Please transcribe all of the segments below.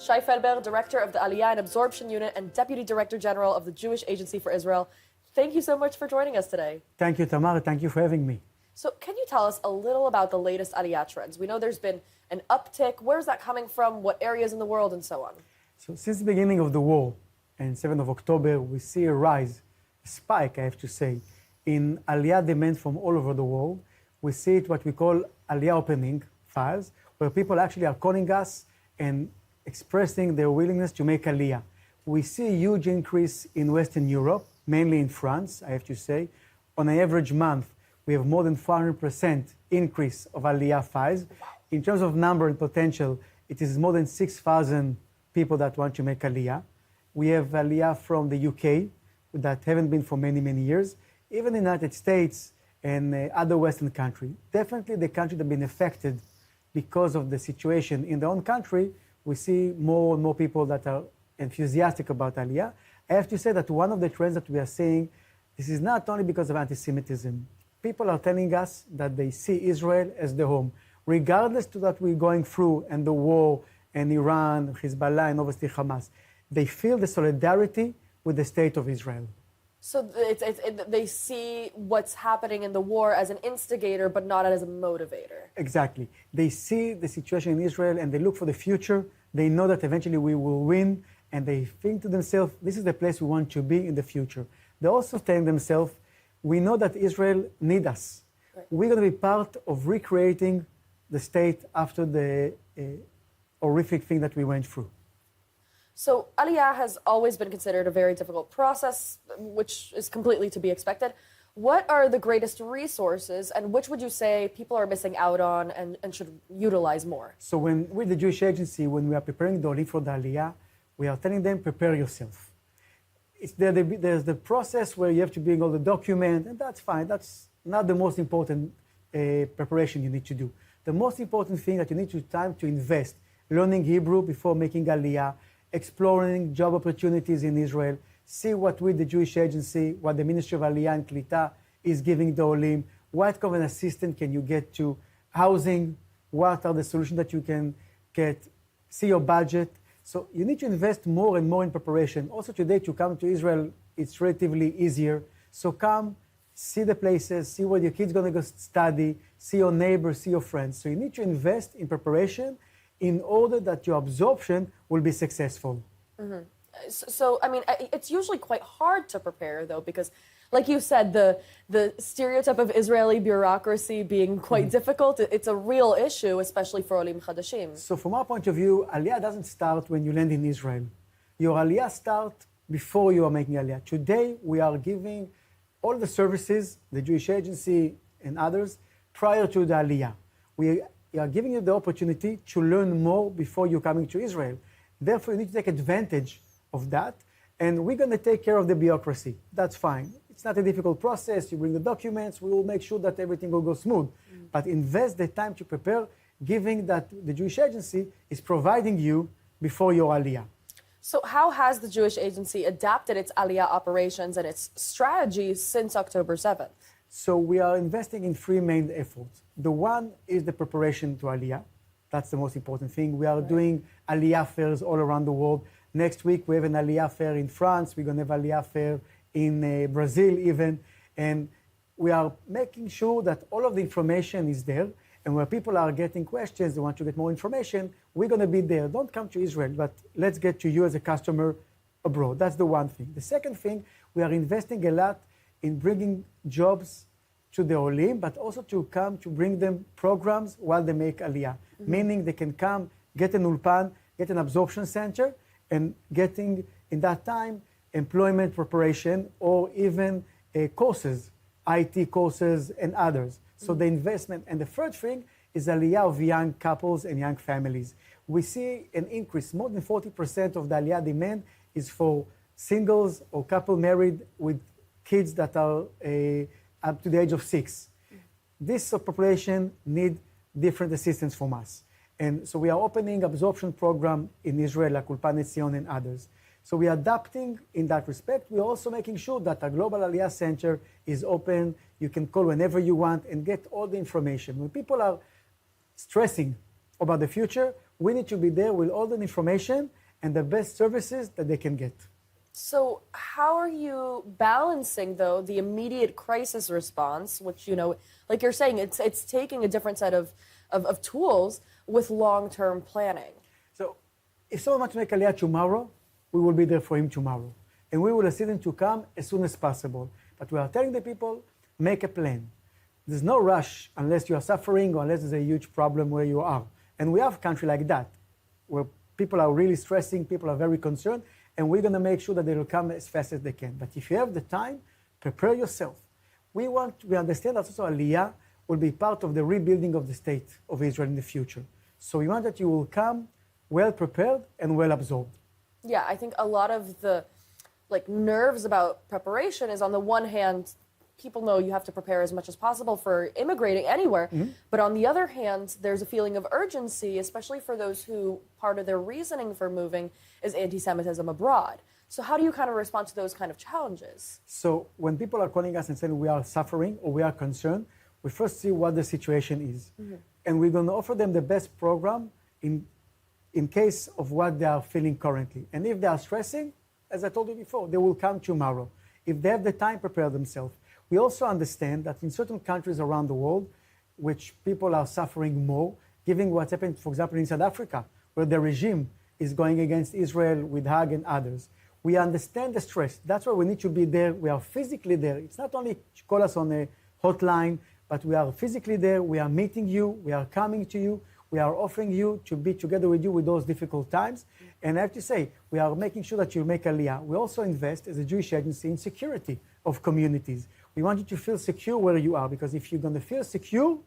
Shay Felber, Director of the Aliyah and Absorption Unit and Deputy Director General of the Jewish Agency for Israel. Thank you so much for joining us today. Thank you, Tamar. Thank you for having me. So can you tell us a little about the latest Aliyah trends? We know there's been an uptick. Where's that coming from? What areas in the world and so on? So since the beginning of the war, and 7th of October, we see a rise, a spike, I have to say, in Aliyah demand from all over the world. We see it what we call Aliyah opening files, where people actually are calling us and expressing their willingness to make Aliyah. We see a huge increase in Western Europe, mainly in France, I have to say. On an average month, we have more than 400% increase of Aliyah files. In terms of number and potential, it is more than 6,000 people that want to make Aliyah. We have Aliyah from the UK that haven't been for many, many years. Even in the United States and other Western countries. Definitely the countries that have been affected because of the situation in their own country, we see more and more people that are enthusiastic about Aliyah. I have to say that one of the trends that we are seeing, this is not only because of anti-Semitism. People are telling us that they see Israel as their home, regardless to that we're going through and the war and Iran, Hezbollah, and obviously Hamas. They feel the solidarity with the state of Israel. So they see what's happening in the war as an instigator, but not as a motivator. Exactly. They see the situation in Israel and they look for the future. They know that eventually we will win, and they think to themselves, this is the place we want to be in the future. They're also telling themselves, we know that Israel needs us. Right. We're going to be part of recreating the state after the horrific thing that we went through. So Aliyah has always been considered a very difficult process, which is completely to be expected. What are the greatest resources, and which would you say people are missing out on and should utilize more? So with the Jewish Agency, when we are preparing the Olim for the Aliyah, we are telling them, prepare yourself. There's the process where you have to bring all the documents, and that's fine. That's not the most important preparation you need to do. The most important thing that you need to time to invest, learning Hebrew before making Aliyah, exploring job opportunities in Israel, see what with the Jewish Agency, what the Ministry of Aliyah and Klita is giving the Olim, what kind of an assistance can you get to housing, what are the solutions that you can get, see your budget. So you need to invest more and more in preparation. Also today to come to Israel, it's relatively easier. So come, see the places, see where your kid's gonna go study, see your neighbors, see your friends. So you need to invest in preparation in order that your absorption will be successful. Mm-hmm. So, I mean, it's usually quite hard to prepare, though, because, like you said, the stereotype of Israeli bureaucracy being quite difficult, it's a real issue, especially for Olim Chadashim. So from our point of view, Aliyah doesn't start when you land in Israel. Your Aliyah starts before you are making Aliyah. Today, we are giving all the services, the Jewish Agency and others, prior to the Aliyah. We are giving you the opportunity to learn more before you're coming to Israel. Therefore, you need to take advantage of that, and we're going to take care of the bureaucracy. That's fine. It's not a difficult process. You bring the documents. We will make sure that everything will go smooth. But invest the time to prepare, given that the Jewish Agency is providing you before your Aliyah. So how has the Jewish Agency adapted its Aliyah operations and its strategies since October 7th? So we are investing in three main efforts. The one is the preparation to Aliyah. That's the most important thing. We are doing Aliyah fairs all around the world. Next week, we have an Aliyah fair in France. We're going to have Aliyah fair in Brazil even. And we are making sure that all of the information is there. And where people are getting questions, they want to get more information, we're going to be there. Don't come to Israel, but let's get to you as a customer abroad. That's the one thing. The second thing, we are investing a lot in bringing jobs to the Olim, but also to come to bring them programs while they make Aliyah. Meaning they can come, get an ulpan, get an absorption center, and getting, in that time, employment preparation or even courses, IT courses and others. So the investment. And the third thing is Aliyah of young couples and young families. We see an increase. More than 40% of the Aliyah demand is for singles or couple married with kids that are up to the age of 6. This population need different assistance from us. And so we are opening absorption program in Israel, like Ulpan Etzion and others. So we are adapting in that respect. We are also making sure that our Global Aliyah Center is open. You can call whenever you want and get all the information. When people are stressing about the future, we need to be there with all the information and the best services that they can get. So how are you balancing, though, the immediate crisis response, which, like you're saying, it's taking a different set of tools with long-term planning? So if someone wants to make Aliyah tomorrow, we will be there for him tomorrow. And we will assist him to come as soon as possible. But we are telling the people, make a plan. There's no rush unless you are suffering or unless there's a huge problem where you are. And we have a country like that, where people are really stressing, people are very concerned, and we're going to make sure that they will come as fast as they can. But if you have the time, prepare yourself. We understand that also Aliyah will be part of the rebuilding of the state of Israel in the future. So we want that you will come well prepared and well absorbed. Yeah, I think a lot of the nerves about preparation is, on the one hand, people know you have to prepare as much as possible for immigrating anywhere. Mm-hmm. But on the other hand, there's a feeling of urgency, especially for those who part of their reasoning for moving is anti-Semitism abroad. So how do you kind of respond to those kind of challenges? So when people are calling us and saying we are suffering or we are concerned, we first see what the situation is. Mm-hmm. And we're going to offer them the best program in case of what they are feeling currently. And if they are stressing, as I told you before, they will come tomorrow. If they have the time, prepare themselves. We also understand that in certain countries around the world, which people are suffering more, given what's happened, for example, in South Africa, where the regime is going against Israel with Haag and others. We understand the stress. That's why we need to be there. We are physically there. It's not only to call us on a hotline, but we are physically there. We are meeting you. We are coming to you. We are offering you to be together with you with those difficult times. And I have to say, we are making sure that you make Aliyah. We also invest as a Jewish agency in security of communities. We want you to feel secure where you are, because if you're going to feel secure,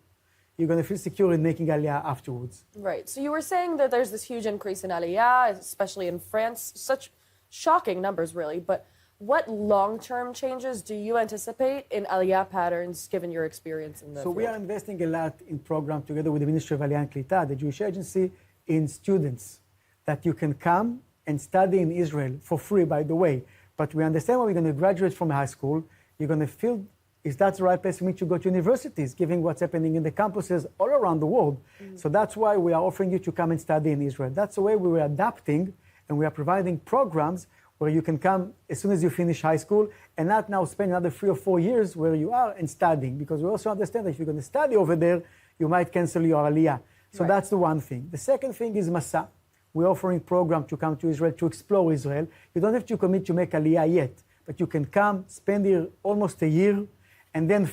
you're going to feel secure in making Aliyah afterwards. Right. So you were saying that there's this huge increase in Aliyah, especially in France. Such shocking numbers, really. But what long-term changes do you anticipate in Aliyah patterns, given your experience in the field? We are investing a lot in programs together with the Ministry of Aliyah and Klita, the Jewish agency, in students that you can come and study in Israel for free, by the way. But we understand when we're going to graduate from high school, you're going to feel, is that the right place for me to go to universities, given what's happening in the campuses all around the world? Mm-hmm. So that's why we are offering you to come and study in Israel. That's the way we were adapting, and we are providing programs where you can come as soon as you finish high school and not now spend another 3 or 4 years where you are and studying, because we also understand that if you're going to study over there, you might cancel your Aliyah. So that's the one thing. The second thing is Masa. We're offering a program to come to Israel, to explore Israel. You don't have to commit to make Aliyah yet, but you can come, spend here almost a year, and then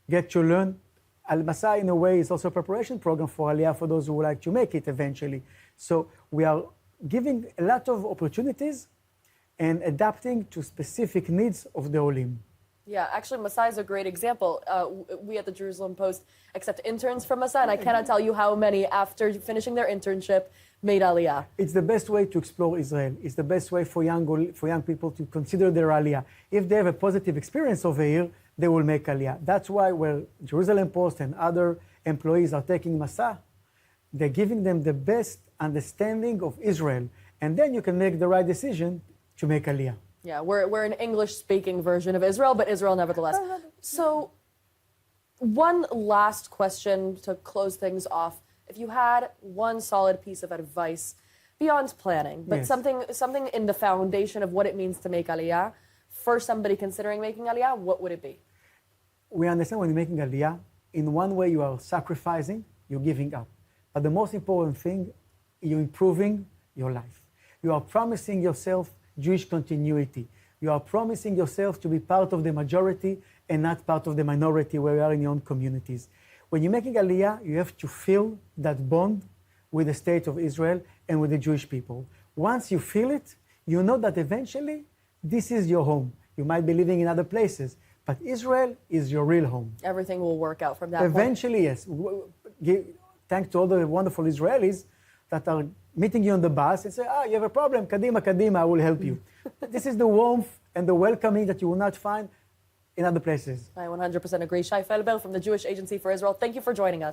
get to learn. Al-Masa, in a way, is also a preparation program for Aliyah for those who would like to make it eventually. So we are giving a lot of opportunities and adapting to specific needs of the Olim. Yeah, actually, Masa is a great example. We at the Jerusalem Post accept interns from Masa, and I cannot tell you how many, after finishing their internship, made Aliyah. It's the best way to explore Israel. It's the best way for young people to consider their Aliyah. If they have a positive experience over here, they will make Aliyah. That's why where Jerusalem Post and other employees are taking Masa, they're giving them the best understanding of Israel. And then you can make the right decision to make Aliyah. Yeah, we're an English-speaking version of Israel, but Israel nevertheless. So one last question to close things off. If you had one solid piece of advice beyond planning, but something in the foundation of what it means to make Aliyah, for somebody considering making Aliyah, what would it be? We understand when you're making Aliyah, in one way you are sacrificing, you're giving up. But the most important thing, you're improving your life. You are promising yourself Jewish continuity. You are promising yourself to be part of the majority and not part of the minority where you are in your own communities. When you're making Aliyah, you have to feel that bond with the state of Israel and with the Jewish people. Once you feel it, you know that eventually this is your home. You might be living in other places, but Israel is your real home. Everything will work out from that eventually, point. Yes. Thanks to all the wonderful Israelis that are meeting you on the bus and say, you have a problem, kadima, kadima, I will help you. This is the warmth and the welcoming that you will not find in other places. I 100% agree. Shay Felber from the Jewish Agency for Israel, thank you for joining us.